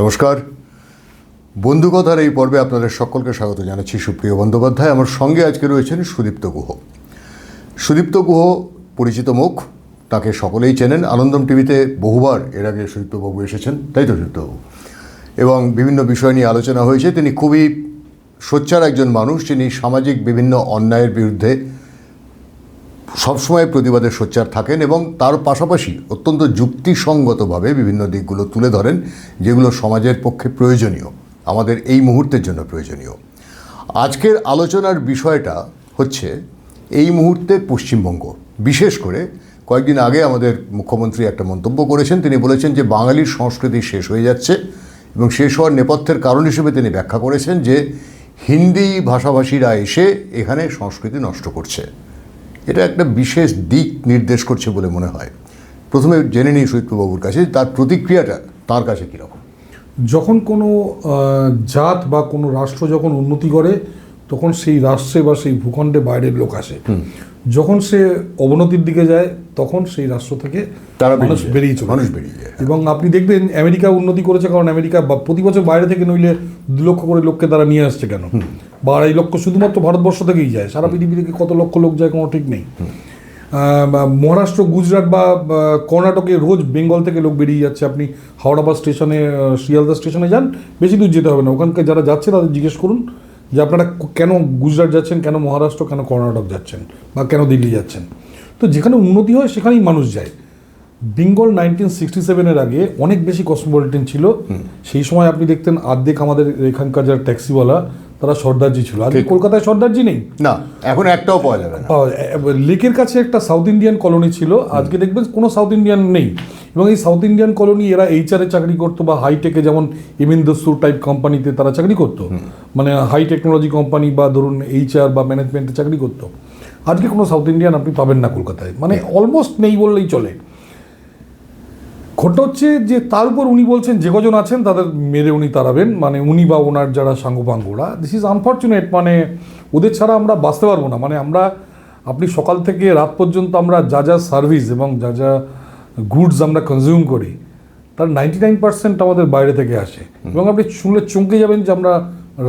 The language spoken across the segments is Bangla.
নমস্কার, বন্ধুকথার এই পর্বে আপনাদের সকলকে স্বাগত জানাচ্ছি। সুপ্রিয় বন্দ্যোপাধ্যায় আমার সঙ্গে আজকে রয়েছেন সুদীপ্ত গুহ। সুদীপ্ত গুহ পরিচিত মুখ, তাকে সকলেই চেনেন। আনন্দম টিভিতে বহুবার এর আগে সুদীপ্তবাবু এসেছেন, তাই তো সুদীপ্তবাবু? এবং বিভিন্ন বিষয় নিয়ে আলোচনা হয়েছে। তিনি খুবই সোচ্চার একজন মানুষ, যিনি সামাজিক বিভিন্ন অন্যায়ের বিরুদ্ধে সবসময় প্রতিবাদে সোচ্চার থাকেন এবং তার পাশাপাশি অত্যন্ত যুক্তিসঙ্গতভাবে বিভিন্ন দিকগুলো তুলে ধরেন, যেগুলো সমাজের পক্ষে প্রয়োজনীয়, আমাদের এই মুহূর্তের জন্য প্রয়োজনীয়। আজকের আলোচনার বিষয়টা হচ্ছে এই মুহূর্তে পশ্চিমবঙ্গ। বিশেষ করে কয়েকদিন আগে আমাদের মুখ্যমন্ত্রী একটা মন্তব্য করেছেন। তিনি বলেছেন যে বাঙালির সংস্কৃতি শেষ হয়ে যাচ্ছে, এবং শেষ হওয়ার নেপথ্যের কারণ হিসেবে তিনি ব্যাখ্যা করেছেন যে হিন্দি ভাষাভাষীরা এসে এখানে সংস্কৃতি নষ্ট করছে। এটা একটা বিশেষ দিক নির্দেশ করছে বলে মনে হয়। প্রথমে জেনে নিই সুদীপ্তবাবুর কাছে তার প্রতিক্রিয়াটা তার কাছে কীরকম। যখন কোনো জাত বা কোনো রাষ্ট্র যখন উন্নতি করে, তখন সেই রাষ্ট্রে বা সেই ভূখণ্ডে বাইরের লোক আসে। যখন সে অবনতির দিকে যায়, তখন সেই রাষ্ট্র থেকে মানুষ বেরিয়ে যায়। এবং আপনি দেখবেন আমেরিকা উন্নতি করেছে, কারণ আমেরিকা প্রতি বছর বাইরে থেকে নইলে 2 লক্ষ করে লোককে তারা নিয়ে আসছে কেন? বা 2.5 লক্ষ শুধুমাত্র ভারতবর্ষ থেকেই যায়, সারা পৃথিবী থেকে কত লক্ষ লোক যায় কোনো ঠিক নেই। মহারাষ্ট্র, গুজরাট বা কর্ণাটকে রোজ বেঙ্গল থেকে লোক বেরিয়ে যাচ্ছে। আপনি হাওড়া বাস স্টেশনে, শিয়ালদা স্টেশনে যান, বেশি দূর যেতে হবে না। ওখানকার যারা যাচ্ছে তাদের জিজ্ঞেস করুন যে আপনারা কেন গুজরাট যাচ্ছেন, কেন মহারাষ্ট্র, কেন কর্ণাটক যাচ্ছেন, বা কেন দিল্লি যাচ্ছেন। তো যেখানে উন্নতি হয় সেখানেই মানুষ যায়। বেঙ্গল 1967-এর আগে অনেক বেশি কসমোপলিটন ছিল। সেই সময় আপনি দেখতেন অর্ধেক আমাদের এখানকার যারা ট্যাক্সিওয়ালা তারা সর্দারজি ছিল। আজকে কলকাতায় সর্দারজি নেই, না, এখন একটাও পাওয়া যাবে না। লেকের কাছে একটা সাউথ ইন্ডিয়ান কলোনি ছিল, আজকে দেখবেন কোনো সাউথ ইন্ডিয়ান নেই। এবং এই সাউথ ইন্ডিয়ান কলোনি এরা HR-এ চাকরি করতো, বা হাইটেকে যেমন এমিনদস্তুর টাইপ কোম্পানিতে তারা চাকরি করতো, মানে হাই টেকনোলজি কোম্পানি বা ধরুন HR বা ম্যানেজমেন্টে চাকরি করতো। আজকে কোনো সাউথ ইন্ডিয়ান আপনি পাবেন না কলকাতায়, মানে অলমোস্ট নেই বললেই চলে। ঘটনা হচ্ছে যে তার উপর উনি বলছেন যে কজন আছেন তাদের মেরে উনি তাড়াবেন, মানে উনি বা ওনার যারা সাঙ্গপাঙ্গরা। দিস ইজ আনফর্চুনেট, মানে ওদের ছাড়া আমরা বাঁচতে পারবো না। মানে আপনি সকাল থেকে রাত পর্যন্ত আমরা যা সার্ভিস এবং যা গুডস আমরা কনজিউম করি, তার 99% আমাদের বাইরে থেকে আসে। এবং আপনি শুনলে চমকে যাবেন যে আমরা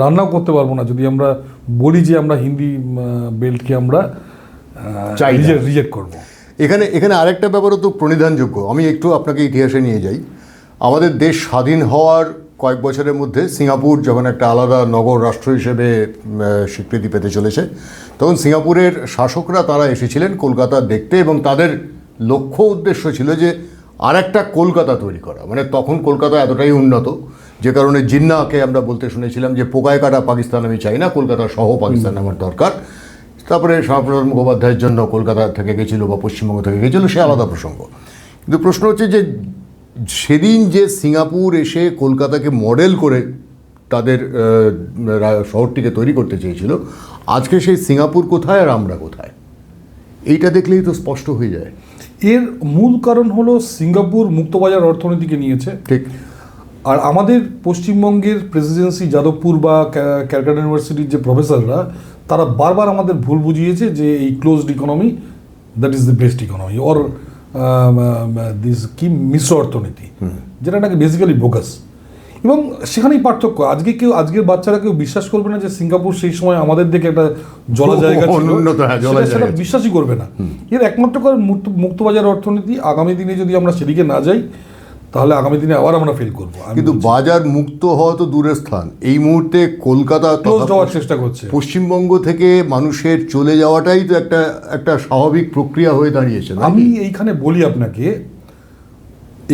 রান্নাও করতে পারবো না যদি আমরা বলি যে আমরা হিন্দি বেল্টকে আমরা রিজেক্ট করবো। এখানে আরেকটা ব্যাপারও তো প্রণিধানযোগ্য। আমি একটু আপনাকে ইতিহাসে নিয়ে যাই। আমাদের দেশ স্বাধীন হওয়ার কয়েক বছরের মধ্যে সিঙ্গাপুর যখন একটা আলাদা নগর রাষ্ট্র হিসেবে স্বীকৃতি পেতে চলেছে, তখন সিঙ্গাপুরের শাসকরা তারা এসেছিলেন কলকাতা দেখতে, এবং তাদের লক্ষ্য উদ্দেশ্য ছিল যে আর একটা কলকাতা তৈরি করা। মানে তখন কলকাতা এতটাই উন্নত যে কারণে জিন্নাকে আমরা বলতে শুনেছিলাম যে পোকায় কাটা পাকিস্তান আমি চাই না, কলকাতা সহ পাকিস্তান আমার দরকার। তারপরে শ্যামাপ্রসাদ মুখোপাধ্যায়ের জন্য কলকাতা থেকে গেছিলো বা পশ্চিমবঙ্গ থেকে গেছিলো, সে আলাদা প্রসঙ্গ। কিন্তু প্রশ্ন হচ্ছে যে সেদিন যে সিঙ্গাপুর এসে কলকাতাকে মডেল করে তাদের শহরটিকে তৈরি করতে চেয়েছিল, আজকে সেই সিঙ্গাপুর কোথায় আর আমরা কোথায়, এইটা দেখলেই তো স্পষ্ট হয়ে যায়। এর মূল কারণ হলো সিঙ্গাপুর মুক্তবাজার অর্থনীতিকে নিয়েছে, ঠিক। আর আমাদের পশ্চিমবঙ্গের প্রেসিডেন্সি, যাদবপুর বা ক্যালকাটা ইউনিভার্সিটির যে প্রফেসররা, তারা বারবার আমাদের ভুল বুঝিয়েছে যে এই closed economy that is the best economy, or this কি মিশ্র অর্থনীতি, যেটা নাকি বেসিক্যালি বোগাস। এবং সেখানেই পার্থক্য। আজকের বাচ্চারা কেউ বিশ্বাস করবে না যে সিঙ্গাপুর সেই সময় আমাদের দিকে একটা জলা জায়গা ছিল, সেটা বিশ্বাসই করবে না। এর একমাত্র কারণ মুক্তবাজার অর্থনীতি। আগামী দিনে যদি আমরা সেদিকে না যাই, তাহলে আগামী দিনে আবার আমরা ফেল করবো। কিন্তু বাজার মুক্ত হওয়া তো দূরের স্থান, এই মুহূর্তে কলকাতা যাওয়ার চেষ্টা করছে। পশ্চিমবঙ্গ থেকে মানুষের চলে যাওয়াটাই তো একটা স্বাভাবিক প্রক্রিয়া হয়ে দাঁড়িয়েছে। আমি এইখানে বলি আপনাকে,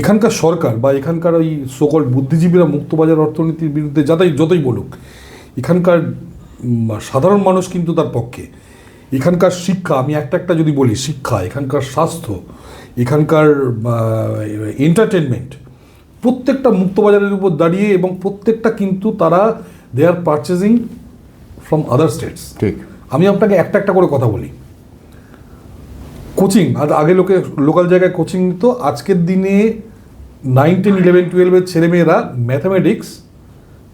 এখানকার সরকার বা এখানকার ওই সকল বুদ্ধিজীবীরা মুক্তবাজার অর্থনীতির বিরুদ্ধে যতই বলুক, এখানকার সাধারণ মানুষ কিন্তু তার পক্ষে। এখানকার শিক্ষা, আমি একটা যদি বলি, শিক্ষা, এখানকার স্বাস্থ্য, এখানকার এন্টারটেনমেন্ট, প্রত্যেকটা মুক্তবাজারের উপর দাঁড়িয়ে, এবং প্রত্যেকটা কিন্তু তারা দে আর পারচেজিং ফ্রম আদার স্টেটস। ঠিক। আমি আপনাকে একটা করে কথা বলি। কোচিং, আগে লোকাল জায়গায় কোচিং নিত, আজকের দিনে 9, 10, 11, 12-এর ছেলেমেয়েরা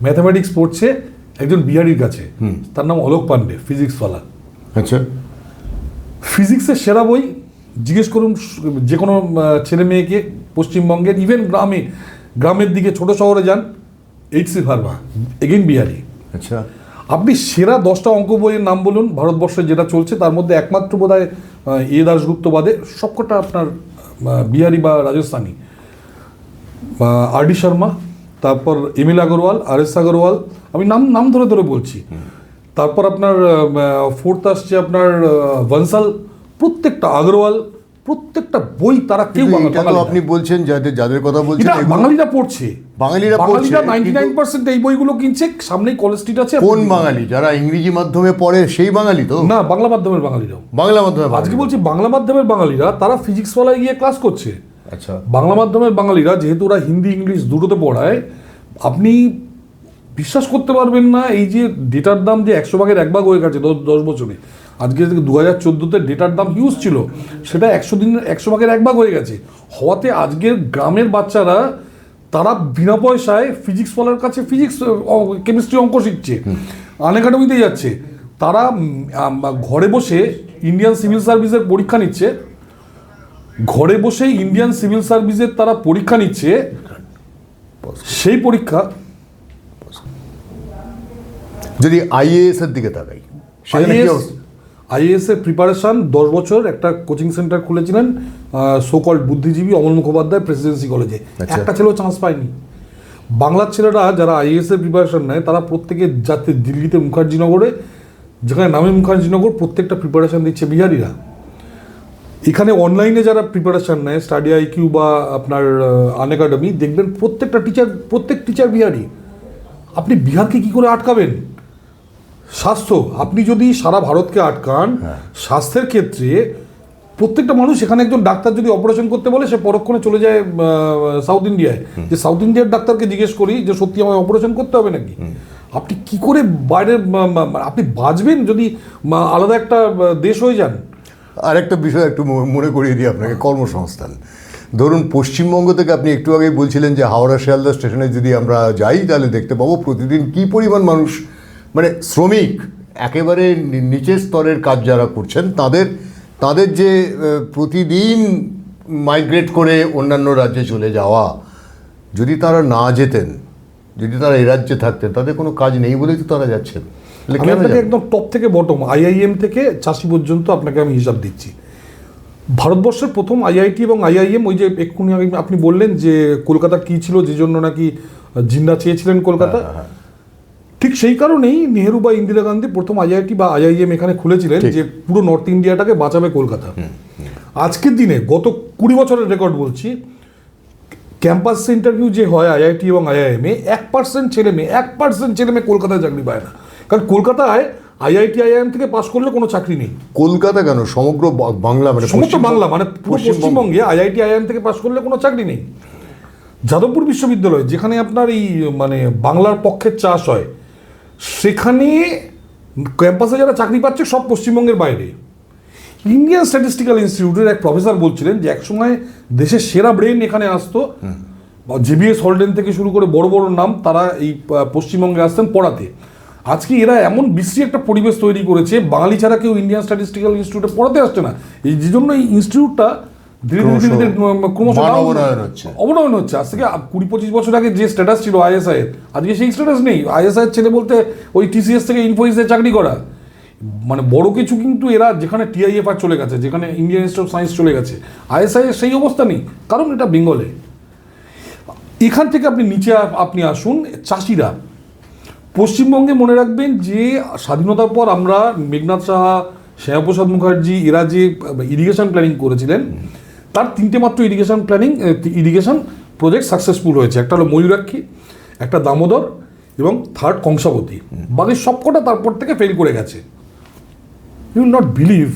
ম্যাথামেটিক্স পড়ছে একজন বিহারির কাছে, তার নাম অলোক পান্ডে, ফিজিক্সওয়ালা। আচ্ছা, ফিজিক্সের সেরা বই জিজ্ঞেস করুন যে কোনো ছেলে মেয়েকে পশ্চিমবঙ্গের, ইভেন গ্রামের দিকে ছোট শহরে যান, এইচ.সি. ভার্মা, এগেইন বিহারি। আচ্ছা, আপনি সেরা 10টা অঙ্ক বইয়ের নাম বলুন ভারতবর্ষে যেটা চলছে, তার মধ্যে একমাত্র বোধহয় এ দাশগুপ্ত বাদে সবকটা আপনার বিহারি বা রাজস্থানী। আর.ডি. শর্মা, তারপর এম.এল. আগরওয়াল, আর.এস. আগরওয়াল, আমি নাম নাম ধরে ধরে বলছি। তারপর আপনার ফোর্থ আসছে আপনার বনসাল, প্রত্যেকটা আগরওয়াল, প্রত্যেকটা বই তারা কেউ এটা তো আপনি বলছেন যাদের কথা বলছেন এগুলো বাঙালিরা পড়ছে, বাঙালিরা 99% এই বইগুলো কিনছে। সামনেই কলেজ স্ট্রিট আছে। কোন বাঙালি? যারা ইংরেজি মাধ্যমে পড়ে সেই বাঙালি তো না, বাংলা মাধ্যমের বাঙালিরাও। বাংলা মাধ্যমে আজকে বলছি বাংলা মাধ্যমের বাঙালিরা তারা ফিজিক্সওয়ালায় গিয়ে ক্লাস করছে। আচ্ছা, বাংলা মাধ্যমের বাঙালিরা যেহেতু ওরা হিন্দি ইংলিশ দুটোতে পড়ায়, আপনি বিশ্বাস করতে পারবেন না, এই যে ডেটার দাম যে 100 ভাগের 1 ভাগ হয়ে গেছে 10 বছরে। আজকে 2014-তে ডেটার দাম হিউজ ছিল, সেটা 100 ভাগের 1 ভাগ হয়ে গেছে। হওয়াতে আজকের গ্রামের বাচ্চারা তারা বিনা পয়সায় ফিজিক্সওয়ালার কাছে ফিজিক্স কেমিস্ট্রি অঙ্ক শিখছে, আনএকাডেমিতে যাচ্ছে। তারা ঘরে বসে ইন্ডিয়ান সিভিল সার্ভিসের পরীক্ষা নিচ্ছে, ঘরে বসে ইন্ডিয়ান সিভিল সার্ভিসের তারা পরীক্ষা নিচ্ছে। সেই পরীক্ষা যদি আইএএস এর দিকে তাকাই, আইএএস এর প্রিপারেশন 10 বছর একটা কোচিং সেন্টার খুলেছিলেন সো কল্ড বুদ্ধিজীবী অমল মুখোপাধ্যায় প্রেসিডেন্সি কলেজে। একটা ছেলেও চান্স পায়নি। বাংলার ছেলেরা যারা আইএএস এর প্রিপারেশন নেয় তারা প্রত্যেকে যাতে দিল্লিতে মুখার্জিনগরে, যেখানে নামে মুখার্জিনগর, প্রত্যেকটা প্রিপারেশন দিচ্ছে বিহারিরা। এখানে অনলাইনে যারা প্রিপারেশন নেয় স্টাডি আইকিউ বা আপনার আনএকাডেমি, দেখবেন প্রত্যেক টিচার বিহারি। আপনি বিহারকে কি করে আটকাবেন? স্বাস্থ্য, আপনি যদি সারা ভারতকে আটকান স্বাস্থ্যের ক্ষেত্রে, প্রত্যেকটা মানুষ, এখানে একজন ডাক্তার যদি অপারেশন করতে বলে সে পরক্ষণে চলে যায় সাউথ ইন্ডিয়ায়, যে সাউথ ইন্ডিয়ার ডাক্তারকে জিজ্ঞেস করি যে সত্যি আমায় অপারেশন করতে হবে নাকি। আপনি কি করে বাইরের আপনি বাঁচবেন যদি আলাদা একটা দেশ হয়ে যান? আরেকটা বিষয় একটু মনে করিয়ে দিই আপনাকে, কর্মসংস্থান। ধরুন পশ্চিমবঙ্গ থেকে আপনি একটু আগেই বলছিলেন যে হাওড়া শিয়ালদা স্টেশনে যদি আমরা যাই তাহলে দেখতে পাবো প্রতিদিন কী পরিমাণ মানুষ, মানে শ্রমিক, একেবারে নিচের স্তরের কাজ যারা করছেন তাদের যে প্রতিদিন মাইগ্রেট করে অন্যান্য রাজ্যে চলে যাওয়া, যদি তারা না যেতেন, যদি তারা এই রাজ্যে থাকতেন, তাদের কোনো কাজ নেই বলেই তো তারা যাচ্ছেন। আমি আপনাকে একদম টপ থেকে বটম, আইআইএম থেকে চাষি পর্যন্ত আপনাকে আমি হিসাব দিচ্ছি। ভারতবর্ষের প্রথম আইআইটি এবং আইআইএম, ওই যে এক্ষুনি আপনি বললেন যে কলকাতা কী ছিল যে জন্য নাকি জিন্না চেয়েছিলেন কলকাতা, ঠিক সেই কারণেই নেহেরু বা ইন্দিরা গান্ধী প্রথম আইআইটি বা আইআইএম এখানে খুলেছিলেন, যে পুরো নর্থ ইন্ডিয়াটাকে বাঁচাবে কলকাতা। আজকের দিনে গত 20 বছরের রেকর্ড বলছি, ক্যাম্পাস ইন্টারভিউ যে হয় আইআইটি এবং আইআইএমে, 1% ছেলেমেয়ে কলকাতায় চাকরি পায় না। কারণ কলকাতায় আইআইটি আইআইএম থেকে পাশ করলে কোনো চাকরি নেই। কলকাতা কেন, সমগ্র বাংলা, মানে সমস্ত বাংলা, মানে পুরো পশ্চিমবঙ্গে আইআইটি আইআইএম থেকে পাশ করলে কোনো চাকরি নেই। যাদবপুর বিশ্ববিদ্যালয়, যেখানে আপনার এই মানে বাংলার পক্ষের চাষ হয়, সেখানে ক্যাম্পাসে যারা চাকরি পাচ্ছে সব পশ্চিমবঙ্গের বাইরে। ইন্ডিয়ান স্ট্যাটিস্টিক্যাল ইনস্টিটিউটের এক প্রফেসর বলছিলেন যে একসময় দেশের সেরা ব্রেন এখানে আসতো, জেবিএস হলডেন থেকে শুরু করে বড় বড় নাম, তারা এই পশ্চিমবঙ্গে আসতেন পড়াতে। আজকে এরা এমন বিশ্রী একটা পরিবেশ তৈরি করেছে, বাঙালি ছাড়া কেউ ইন্ডিয়ান স্ট্যাটিস্টিক্যাল ইনস্টিটিউটে পড়াতে আসছে না। এই যে জন্য এই ইনস্টিটিউটটা ধীরে ধীরে ক্রমশ অবনয়ন হচ্ছে। আজ থেকে 20-25 বছর আগে যে স্ট্যাটাস ছিল আইএসআই এর, আজকে সেই স্ট্যাটাস নেই। আইএসআই ছেলে বলতে ওই টিসিএস থেকে ইনফোসিসে চাকরি করা, মানে বড় কিছু কিন্তু এরা, যেখানে টিআইএফআর চলে গেছে, যেখানে ইন্ডিয়ান ইনস্টিটিউট অফ সায়েন্স চলে গেছে, আইএসআই এর সেই অবস্থা নেই, কারণ এটা বেঙ্গলে। এখান থেকে আপনি নিচে আপনি আসুন, চাষিরা পশ্চিমবঙ্গে মনে রাখবেন যে স্বাধীনতার পর আমরা মেঘনাথ সাহা, শ্যামাপ্রসাদ মুখার্জি এরা যে ইরিগেশন প্ল্যানিং করেছিলেন, তার 3টে মাত্র ইরিগেশন প্রজেক্ট সাকসেসফুল হয়েছে। একটা হলো ময়ূরাক্ষী, একটা দামোদর এবং থার্ড কংসাবতী। বাকি সবকটা তারপর থেকে ফেল করে গেছে। ইউ উইল নট বিলিভ,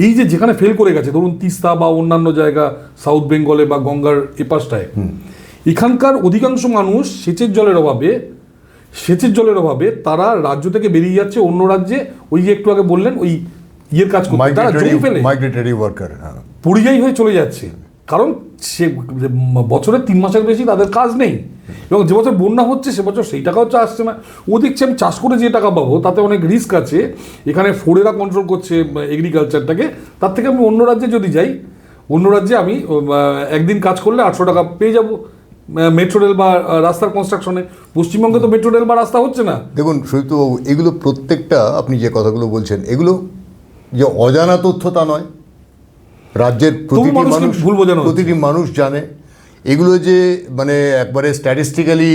এই যে যেখানে ফেল করে গেছে, ধরুন তিস্তা বা অন্যান্য জায়গা সাউথ বেঙ্গলে বা গঙ্গার এপাশটায়, এখানকার অধিকাংশ মানুষ সেচের জলের অভাবে তারা রাজ্য থেকে বেরিয়ে যাচ্ছে অন্য রাজ্যে। ওই যে একটু আগে বললেন ওই ইয়ের কাজ করতে, তারা জমি ফেলে পরিযায়ী হয়ে চলে যাচ্ছে, কারণ সে বছরের 3 মাসের বেশি তাদের কাজ নেই, এবং যে বছর বন্যা হচ্ছে সে বছর সেই টাকাও আসছে না। ও দেখছে আমি চাষ করে যে টাকা পাবো তাতে অনেক রিস্ক আছে, এখানে ফোরেরা কন্ট্রোল করছে এগ্রিকালচারটাকে, তার থেকে আমি অন্য রাজ্যে যদি যাই, অন্য রাজ্যে আমি একদিন কাজ করলে 800 টাকা পেয়ে যাব, মেট্রো রেল বা রাস্তার কনস্ট্রাকশনে। পশ্চিমবঙ্গে তো মেট্রো রেল বা রাস্তা হচ্ছে না। দেখুন সুজিতবাবু, এগুলো প্রত্যেকটা আপনি যে কথাগুলো বলছেন এগুলো যে অজানা তথ্য তা নয়, রাজ্যের প্রতিটি মানুষকে মানুষ ভুল বোঝানো হচ্ছে। প্রতিটি মানুষ জানে। এগুলো যে মানে একবারে স্ট্যাটিস্টিক্যালি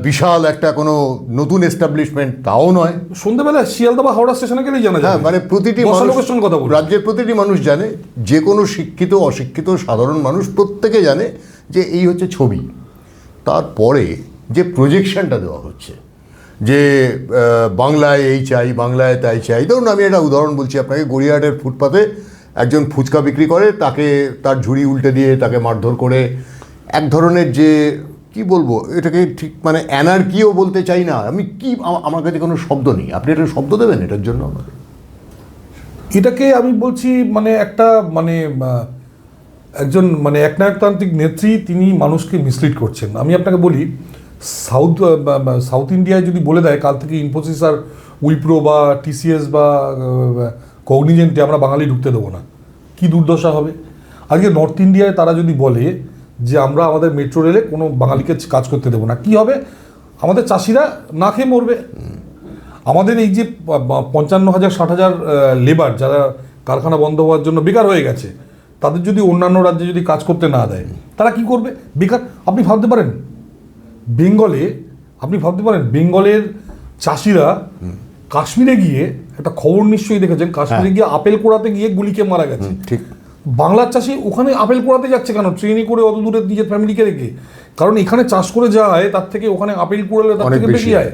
বিশাল একটা কোনো নতুন এস্টাবলিশমেন্ট তাও নয়। সন্ধ্যেবেলা শিয়ালদা বা হাওড়া স্টেশনে গেলেই জানা হ্যাঁ, যায়, মানে প্রতিটি বসা মানুষ, লোকের সঙ্গে কথা বলুন। রাজ্যের প্রতিটি মানুষ জানে, যে কোনো শিক্ষিত অশিক্ষিত সাধারণ মানুষ প্রত্যেকে জানে যে এই হচ্ছে ছবি। তারপরে যে প্রজেকশনটা দেওয়া হচ্ছে যে বাংলায় এই চাই, বাংলায় তাই চাই। ধরুন আমি একটা উদাহরণ বলছি আপনাকে, গড়িয়াহাটের ফুটপাতে একজন ফুচকা বিক্রি করে, তাকে তার ঝুড়ি উল্টে দিয়ে তাকে মারধর করে, এক ধরনের যে কি বলবো এটাকে, ঠিক মানে অ্যানার্কিও বলতে চাই না আমি, কি আমার কাছে কোনো শব্দ নেই। আপনি একটা শব্দ দেবেন এটার জন্য আমাকে? এটাকে আমি বলছি মানে একটা মানে একজন মানে একনায়কতান্ত্রিক নেত্রী, তিনি মানুষকে মিসলিড করছেন। আমি আপনাকে বলি, সাউথ ইন্ডিয়ায় যদি বলে দেয় কাল থেকে ইনফোসিস আর উইপ্রো বা টিসিএস বা কগনিজেন্টে আমরা বাঙালি ঢুকতে দেবো না, কি দুর্দশা হবে। আজকে নর্থ ইন্ডিয়ায় তারা যদি বলে যে আমরা আমাদের মেট্রো রেলে কোনো বাঙালিকে কাজ করতে দেবো না, কি হবে? আমাদের চাষিরা না খেয়ে মরবে। আমাদের এই যে 55,000 60,000 লেবার যারা কারখানা বন্ধ হওয়ার জন্য বেকার হয়ে গেছে, তাদের যদি অন্যান্য রাজ্যে যদি কাজ করতে না দেয়, তারা কি করবে? বেকার। আপনি ভাবতে পারেন বেঙ্গলের চাষিরা কাশ্মীরে গিয়ে, একটা খবর নিশ্চয়ই দেখেছেন, কাশ্মীরে গিয়ে আপেল কোড়াতে গিয়ে গুলিকে মারা গেছে। ঠিক। বাংলার চাষি ওখানে আপেল কোড়াতে যাচ্ছে কেন? ট্রেনে করে অত দূরে নিজের ফ্যামিলিকে রেখে। কারণ এখানে চাষ করে যায় তার থেকে ওখানে আপেল কোড়ালে তার থেকে বেশি হয়।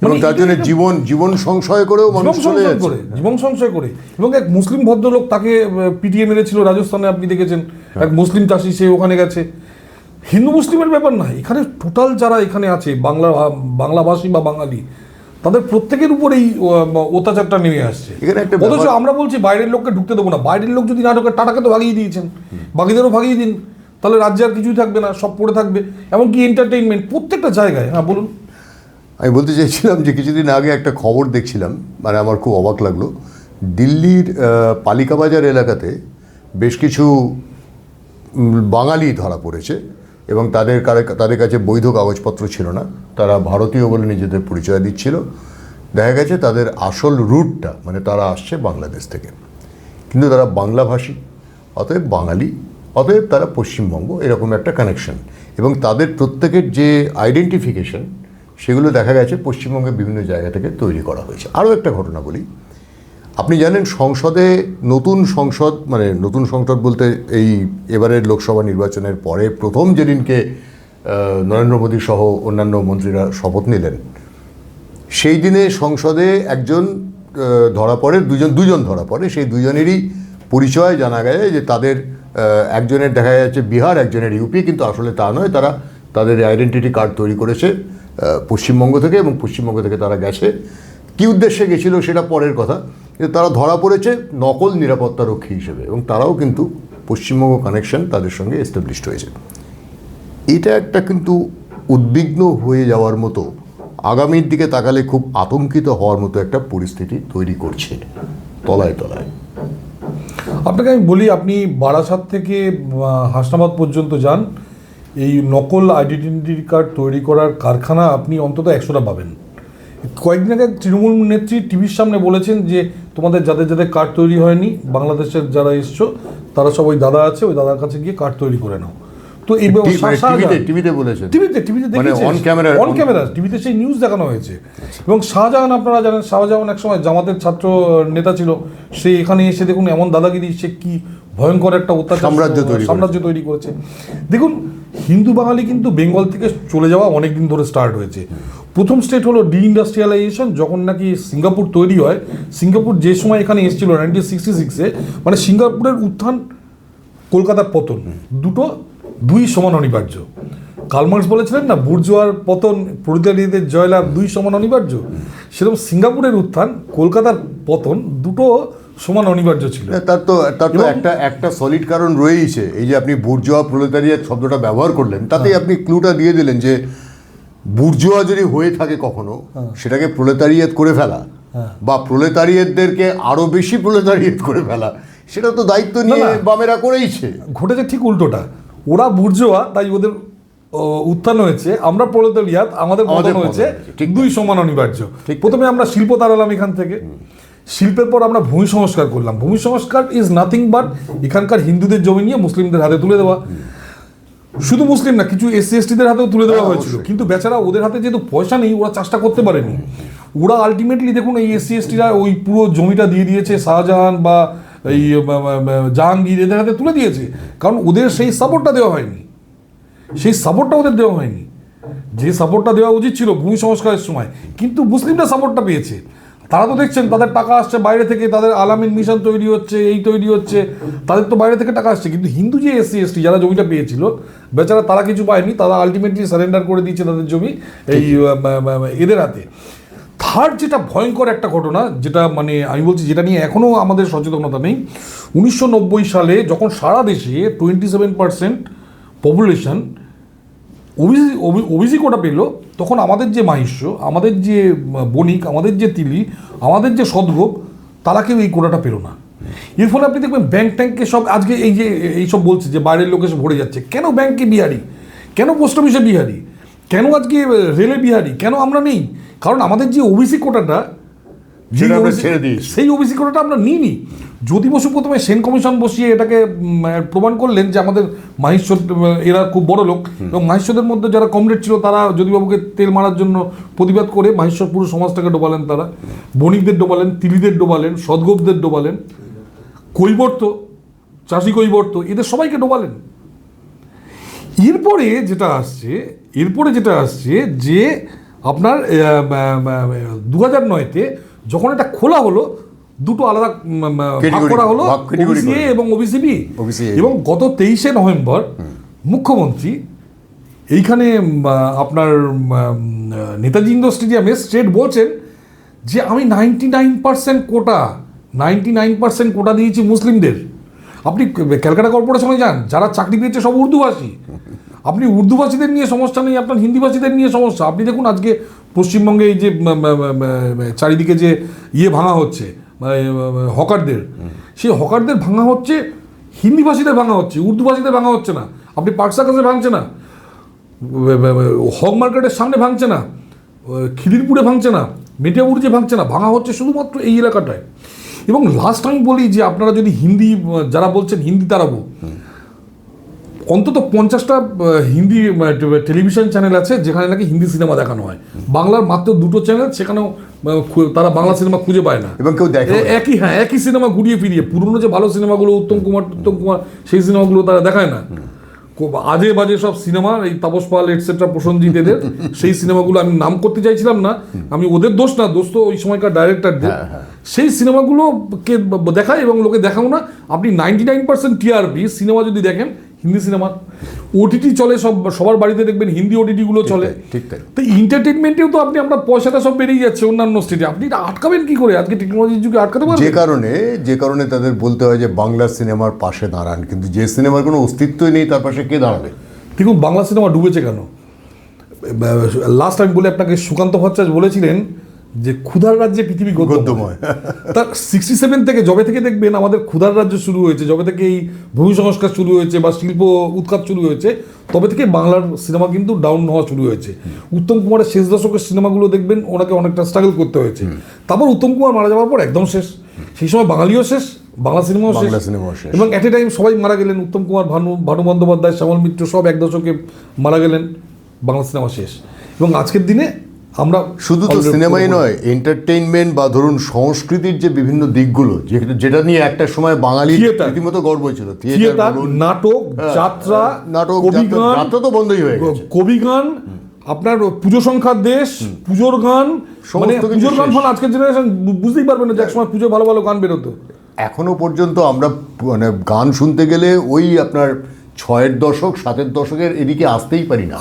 এবং তার জন্য জীবন সংশয় করেও মানুষ চলে যাচ্ছে। জীবন সংশয় করে। এবং এক মুসলিম ভদ্রলোক, তাকে পিটিয়ে মেরেছিল রাজস্থানে, আপনি দেখেছেন, এক মুসলিম চাষি, সে ওখানে গেছে। হিন্দু মুসলিমের ব্যাপার না, এখানে টোটাল যারা এখানে আছে বাংলাভাষী বা বাঙালি, তাদের প্রত্যেকের উপর এই অত্যাচারটা নেমে আসছে। অথচ আমরা বলছি বাইরের লোককে ঢুকতে দেবো না। বাইরের লোক যদি না ঢোকে, টাটাকে তো ভাগিয়ে দিয়েছেন, বাকিদেরও ভাগিয়ে দিন, তাহলে রাজ্যে আর কিছুই থাকবে না, সব পড়ে থাকবে। এমনকি এন্টারটেইনমেন্ট প্রত্যেকটা জায়গায়। হ্যাঁ বলুন। আমি বলতে চাইছিলাম যে কিছুদিন আগে একটা খবর দেখছিলাম, মানে আমার খুব অবাক লাগলো। দিল্লির পালিকা বাজার এলাকাতে বেশ কিছু বাঙালি ধরা পড়েছে এবং তাদের কাছে বৈধ কাগজপত্র ছিল না, তারা ভারতীয় বলে নিজেদের পরিচয় দিচ্ছিল। দেখা গেছে তাদের আসল রুটটা, মানে তারা আসছে বাংলাদেশ থেকে, কিন্তু তারা বাংলাভাষী, অতএব বাঙালি, অতএব তারা পশ্চিমবঙ্গ, এরকম একটা কানেকশন। এবং তাদের প্রত্যেকের যে আইডেন্টিফিকেশন, সেগুলো দেখা গেছে পশ্চিমবঙ্গের বিভিন্ন জায়গা থেকে তৈরি করা হয়েছে। আরও একটা ঘটনা বলি, আপনি জানেন সংসদে নতুন সংসদ বলতে এই এবারের লোকসভা নির্বাচনের পরে প্রথম যেদিনকে নরেন্দ্র মোদী সহ অন্যান্য মন্ত্রীরা শপথ নিলেন, সেই দিনে সংসদে একজন ধরা পড়ে, দুজন ধরা পড়ে। সেই দুজনেরই পরিচয় জানা গেছে যে তাদের একজনের দেখা যাচ্ছে বিহার, একজনের ইউপি, কিন্তু আসলে তা নয়। তারা তাদের আইডেন্টিটি কার্ড তৈরি করেছে পশ্চিমবঙ্গ থেকে, এবং পশ্চিমবঙ্গ থেকে তারা গেছে। কী উদ্দেশ্যে গেছিল সেটা পরের কথা, কিন্তু তারা ধরা পড়েছে নকল নিরাপত্তা রক্ষী হিসেবে, এবং তারাও কিন্তু পশ্চিমবঙ্গ কানেকশন তাদের সঙ্গে এস্টাবলিশড হয়েছে। এটা একটা কিন্তু উদ্বিগ্ন হয়ে যাওয়ার মতো, আগামীর দিকে তাকালে খুব আতঙ্কিত হওয়ার মতো একটা পরিস্থিতি তৈরি করছে তলায় তলায়। আপনাকে আমি বলি, আপনি বারাসাত থেকে হাসনাবাদ পর্যন্ত যান, এই নকল আইডেন্টিটি কার্ড তৈরি করার কারখানা আপনি অন্তত 100টা পাবেন। কয়েকদিন আগে তৃণমূল নেত্রী টিভির সামনে বলেছেন যে তোমাদের যাদের কার্ড তৈরি হয়নি, বাংলাদেশের যারা এসছো তারা সব ওই দাদা আছে, ওই দাদার কাছে গিয়ে কার্ড তৈরি করে নাও। তো এই টিভিতে বলেছেন, টিভিতে অন ক্যামেরা টিভিতে সেই নিউজ দেখানো হয়েছে। এবং শাহজাহান, আপনারা জানেন শাহজাহান একসময় জামাতের ছাত্র নেতা ছিল, সে এখানে এসে দেখুন এমন দাদাগিরি, সে কি ভয়ঙ্কর একটা অত্যাচার সাম্রাজ্য তৈরি করেছে। দেখুন, হিন্দু বাঙালি কিন্তু বেঙ্গল থেকে চলে যাওয়া অনেক দিন ধরে স্টার্ট হয়েছে। প্রথম স্টেট হলো ডিইন্ডাস্ট্রিয়ালাইজেশন, যখন নাকি সিঙ্গাপুর তৈরি হয়। সিঙ্গাপুর যে সময় এখানে এসেছিল 1966-এ, মানে সিঙ্গাপুরের উত্থান, কলকাতার পতন, দুই সমান অনিবার্য। কার্ল মার্কস বলেছিলেন না, বুর্জোয়ার পতন, প্রলেতারিয়াদের জয়লাভ, দুই সমান অনিবার্য। সেরকম সিঙ্গাপুরের উত্থান, কলকাতার পতন, দুটো সমান অনিবার্য ছিল। তার তো একটা সলিড কারণ রয়েইছে। এই যে আপনি বুর্জোয়া প্রলেতারিয়াত শব্দটা ব্যবহার করলেন, তাতেই আপনি ক্লুটা দিয়ে দিলেন যে বুর্জোয়া যদি হয়ে থাকে কখনো, সেটাকে প্রলেতারিয়াত করে ফেলা বা প্রলেতারিয়াতদেরকে আরো বেশি প্রলেতারিয়াত করে ফেলা, সেটা তো দায়িত্ব নিয়ে বামেরা করেইছে। ঘটেছে ঠিক উল্টোটা, ওরা বুর্জোয়া, তাই ওদের উত্থান হয়েছে, আমরা প্রলেতারিয়াত, আমাদের পতন হয়েছে, ঠিক। দুই সমান অনিবার্য। ঠিক। প্রথমে আমরা শিল্প তাড়ালাম এখান থেকে, শিল্পের পর আমরা ভূমি সংস্কার করলাম। ভূমি সংস্কার ইজ নাথিং বাট এখানকার হিন্দুদের জমি নিয়ে মুসলিমদের হাতে তুলে দেওয়া। শুধু মুসলিম না, কিছু এসসি এসটিদের হাতেও তুলে দেওয়া হয়েছিল, কিন্তু বেচারা ওদের হাতে যেহেতু পয়সা নেই, ওরা চাষটা করতে পারেনি। ওরা আলটিমেটলি দেখুন এই এসসি এসটিরা ওই পুরো জমিটা দিয়ে দিয়েছে শাহজাহান বা এই জাহাঙ্গীর এদের হাতে তুলে দিয়েছে, কারণ ওদের সেই সাপোর্টটা দেওয়া হয়নি, সেই সাপোর্টটা ওদের দেওয়া হয়নি, যে সাপোর্টটা দেওয়া উচিত ছিল ভূমি সংস্কারের সময়। কিন্তু মুসলিমরা সাপোর্টটা পেয়েছে। তারা তো দেখছেন তাদের টাকা আসছে বাইরে থেকে, তাদের আলামিন মিশন তৈরি হচ্ছে, এই তৈরি হচ্ছে, তাদের তো বাইরে থেকে টাকা আসছে। কিন্তু হিন্দু যে এসসি এসটি যারা জমিটা পেয়েছিল, বেচারা তারা কিছু পায়নি, তারা আলটিমেটলি সারেন্ডার করে দিয়েছে তাদের জমি এই এদের হাতে। থার্ড যেটা ভয়ঙ্কর একটা ঘটনা, যেটা মানে আমি বলছি যেটা নিয়ে এখনও আমাদের সচেতনতা নেই, 1990 সালে যখন সারা দেশে 27% পপুলেশন ওবিসি কোটা পেল, তখন আমাদের যে মাহিষ্য, আমাদের যে বণিক, আমাদের যে তিলি, আমাদের যে সদ্গোপ, তারা কেউ এই কোটাটা পেল না। এর ফলে আপনি দেখবেন ব্যাংক ট্যাঙ্কে সব আজকে এই যে এইসব বলছে যে বাইরের লোক এসে ভরে যাচ্ছে। কেন ব্যাংকে বিহারি, কেন পোস্ট অফিসে বিহারি, কেন আজকে রেলে বিহারি, কেন আমরা নেই? কারণ আমাদের যে ওবিসি কোটাটা, সেই ওবিসি কোটাটা আমরা নিইনি। জ্যোতি বসু প্রথমে সেন কমিশন বসিয়ে এটাকে প্রমাণ করলেন যে আমাদের মাহিষ্য এরা খুব বড় লোক, এবং মাহিষ্যদের মধ্যে যারা কমরেড ছিল তারা জ্যোতিবাবুকে তেল মারার জন্য প্রতিবাদ করে মাহিষ্যর পুরো সমাজটাকে ডোবালেন। তারা বণিকদের ডোবালেন, তিলিদের ডোবালেন, সদ্গোপদের ডোবালেন, কৈবর্ত, চাষি কৈবর্ত, এদের সবাইকে ডোবালেন। এরপরে যেটা আসছে যে আপনার 2009-তে যখন এটা খোলা হলো, দুটো আলাদা ভাগ করা হলো, ওবিসি এ এবং ওবিসি বি। এবং গত 23শে নভেম্বর মুখ্যমন্ত্রী এইখানে আপনার নেতাজি ইন্ডোর স্টেডিয়ামে স্ট্রেট বলছেন যে আমি 99% কোটা দিয়েছি মুসলিমদের। আপনি ক্যালকাটা কর্পোরেশনে যান, যারা চাকরি পেয়েছে সব উর্দুভাষী। আপনি উর্দুভাষীদের নিয়ে সমস্যা নেই, আপনার হিন্দিভাষীদের নিয়ে সমস্যা। আপনি দেখুন আজকে পশ্চিমবঙ্গে এই যে চারিদিকে যে ভাঙা হচ্ছে হকারদের, সেই হকারদের ভাঙা হচ্ছে হিন্দিভাষীদের ভাঙা হচ্ছে, উর্দুভাষীদের ভাঙা হচ্ছে না। আপনি পার্ক সার্কাসে ভাঙছে না, হক মার্কেটের সামনে ভাঙছে না, খিদিরপুরে ভাঙছে না, মেটিয়াবুরুজে ভাঙছে না, ভাঙা হচ্ছে শুধুমাত্র এই এলাকাটায়। এবং লাস্ট আমি বলি যে আপনারা যদি হিন্দি, যারা বলছেন হিন্দি তাড়াবো, অন্তত 50টা হিন্দি টেলিভিশন চ্যানেল আছে যেখানে নাকি হিন্দি সিনেমা দেখানো হয়। বাংলার মাত্র 2টো চ্যানেল, সেখানেও তারা বাংলা সিনেমা খুঁজে পায় না, এবং কেউ দেখে একই সিনেমা ঘুরিয়ে ফিরিয়ে। পুরনো যে ভালো সিনেমাগুলো, উত্তম কুমার সেই সিনেমাগুলো তারা দেখায় না। আজে বাজে সব সিনেমা, এই তাপস পাল এটসেট্রা, প্রসেনজিৎ এদের সেই সিনেমাগুলো, আমি নাম করতে চাইছিলাম না, আমি ওদের দোষ না, দোষ তো ওই সময়কার ডাইরেক্টরদের। সেই সিনেমাগুলোকে দেখায় এবং লোকে দেখাও না। আপনি 99% টিআরপি সিনেমা যদি দেখেন, হিন্দি সিনেমা, ওটিটি চলে, সবার বাড়িতে দেখবেন হিন্দি ওটিটিগুলো চলে। ঠিক তাই। তো এন্টারটেনমেন্টেও তো আমরা পয়সাটা সব বেরিয়ে যাচ্ছে অন্যান্য স্টেটে, আপনি আটকাবেন কি করে? আজকে টেকনোলজির যুগে আটকাতে পারবেন? যে কারণে তাদের বলতে হয় যে বাংলা সিনেমার পাশে দাঁড়ান, কিন্তু যে সিনেমার কোনো অস্তিত্বই নেই তার পাশে কে দাঁড়াবে? দেখুন বাংলা সিনেমা ডুবেছে কেন। লাস্ট আমি বলে আপনাকে, সুকান্ত ভট্টাচার্য বলেছিলেন যে ক্ষুধার রাজ্যে পৃথিবী গদ্যময়। তার 67 থেকে, যবে থেকে দেখবেন আমাদের ক্ষুধার রাজ্য শুরু হয়েছে, যবে থেকে এই ভূমি সংস্কার শুরু হয়েছে বা শিল্প উৎখাত শুরু হয়েছে, তবে থেকে বাংলার সিনেমা কিন্তু ডাউন হওয়া শুরু হয়েছে। উত্তম কুমারের শেষ দশকের সিনেমাগুলো দেখবেন ওনাকে অনেকটা স্ট্রাগল করতে হয়েছে। তারপর উত্তম কুমার মারা যাওয়ার পর একদম শেষ। সেই সময় বাঙালিও শেষ, বাংলা সিনেমাও শেষ, এবং অ্যাট এ টাইম সবাই মারা গেলেন। উত্তম কুমার, ভানু বন্দ্যোপাধ্যায়, শ্যামল মিত্র সব এক দশকে মারা গেলেন, বাংলা সিনেমা শেষ। এবং আজকের দিনে আমরা শুধু তো সিনেমাই নয়, এন্টারটেইনমেন্ট বা ধরুন সংস্কৃতির যে বিভিন্ন দিকগুলো, যেটা নিয়ে একটা সময় বাঙালির রীতিমতো গর্ব ছিল, থিয়েটার, নাটক, যাত্রা, যাত্রা তো বন্ধই হয়ে গেছে, কবিগান, আপনার পুজো সংখ্যার দেশ, পুজোর গান, মানে পুজোর গান ফলে আজকের জেনারেশন বুঝতেই পারবে না যে একসময় পুজো ভালো ভালো গান বেরোতো। এখনো পর্যন্ত আমরা মানে গান শুনতে গেলে ওই আপনার 6-এর দশক 7-এর দশকের এদিকে আসতেই পারি না।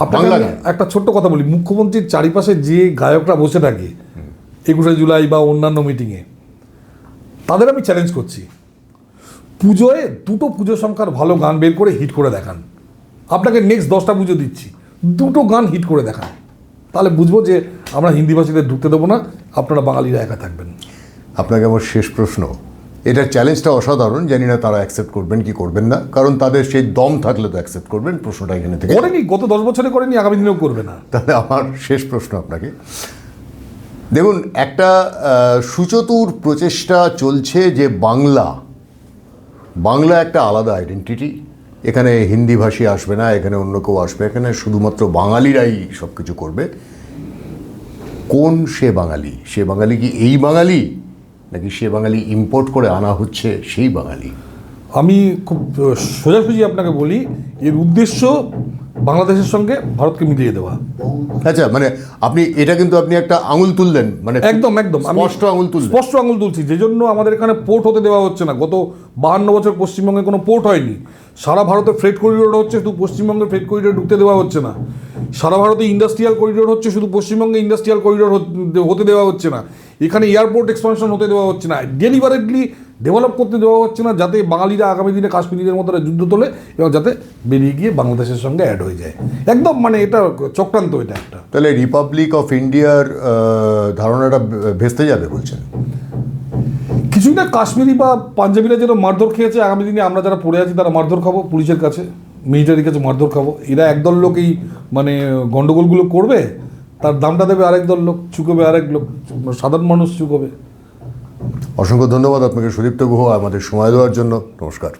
একটা ছোট্ট কথা বলি, মুখ্যমন্ত্রীর চারিপাশে যে গায়করা বসে থাকে 21শে জুলাই বা অন্যান্য মিটিংয়ে, তাদের আমি চ্যালেঞ্জ করছি, পুজোয় 2টো পুজো সংখ্যার ভালো গান বের করে হিট করে দেখান। আপনাকে নেক্সট 10টা পুজো দিচ্ছি, 2টো গান হিট করে দেখান, তাহলে বুঝবো যে আমরা হিন্দিভাষীদের ঢুকতে দেবো না, আপনারা বাঙালিরা একা থাকবেন। আপনাকে আমার শেষ প্রশ্ন, এটার চ্যালেঞ্জটা অসাধারণ, জানি না তারা অ্যাকসেপ্ট করবেন কি করবেন না, কারণ তাদের সেই দম থাকলে তো অ্যাকসেপ্ট করবেন। প্রশ্নটা এখানে থেকে করেনি, গত 10 বছরে করেনি, আগামী দিনেও করবে না। তাহলে আমার শেষ প্রশ্ন আপনাকে, দেখুন একটা সুচতুর প্রচেষ্টা চলছে যে বাংলা একটা আলাদা আইডেন্টিটি, এখানে হিন্দিভাষী আসবে না, এখানে অন্য কেউ আসবে, এখানে শুধুমাত্র বাঙালিরাই সব কিছু করবে। কোন সে বাঙালি? সে বাঙালি কি এই বাঙালি, নাকি সে বাঙালি ইম্পোর্ট করে আনা হচ্ছে সেই বাঙালি? আমি খুব সোজাসুজি আপনাকে বলি, এর উদ্দেশ্য বাংলাদেশের সঙ্গে ভারতকে মিলিয়ে দেওয়া। আচ্ছা, মানে আপনি এটা কিন্তু আপনি একটা আঙুল তুললেন, মানে একদম একদম আমি স্পষ্ট আঙুল তুললেন। স্পষ্ট আঙুল তুলছি, যে জন্য আমাদের এখানে পোর্ট হতে দেওয়া হচ্ছে না। গত 52 বছর পশ্চিমবঙ্গে কোনো পোর্ট হয়নি। সারা ভারতে ফ্রেট করিডোর হচ্ছে, শুধু পশ্চিমবঙ্গের ফ্রেট করিডোর ঢুকতে দেওয়া হচ্ছে না। সারা ভারতে ইন্ডাস্ট্রিয়াল করিডোর হচ্ছে, শুধু পশ্চিমবঙ্গে ইন্ডাস্ট্রিয়াল করিডোর হতে দেওয়া হচ্ছে না। এখানে এয়ারপোর্ট এক্সপানশন হতে দেওয়া হচ্ছে না, ডেলিভারেটলি ডেভেলপ করতে দেওয়া হচ্ছে না, যাতে বাঙালিরা আগামী দিনে কাশ্মীরিদের মতো যুদ্ধ তোলে এবং যাতে বেরিয়ে গিয়ে বাংলাদেশের সঙ্গে অ্যাড হয়ে যায়। একদম মানে এটা চক্রান্ত, এটা একটা। তাহলে রিপাবলিক অফ ইন্ডিয়ার ধারণাটা ভেস্তে যাবে বলছেন? কিছুই না, কাশ্মীরি বা পাঞ্জাবিরা যেন মারধর খেয়েছে, আগামী দিনে আমরা যারা পড়ে আছি তারা মারধর খাবো, পুলিশের কাছে, মিলিটারির কাছে মারধর খাবো। এরা একদল লোক এই মানে গন্ডগোলগুলো করবে, তার দামটা দেবে আরেক দল লোক, চুকোবে আরেক লোক, সাধারণ মানুষ চুকোবে। অসংখ্য ধন্যবাদ আপনাকে সুদীপ্ত গুহ, আমাদের সময় দেওয়ার জন্য। নমস্কার।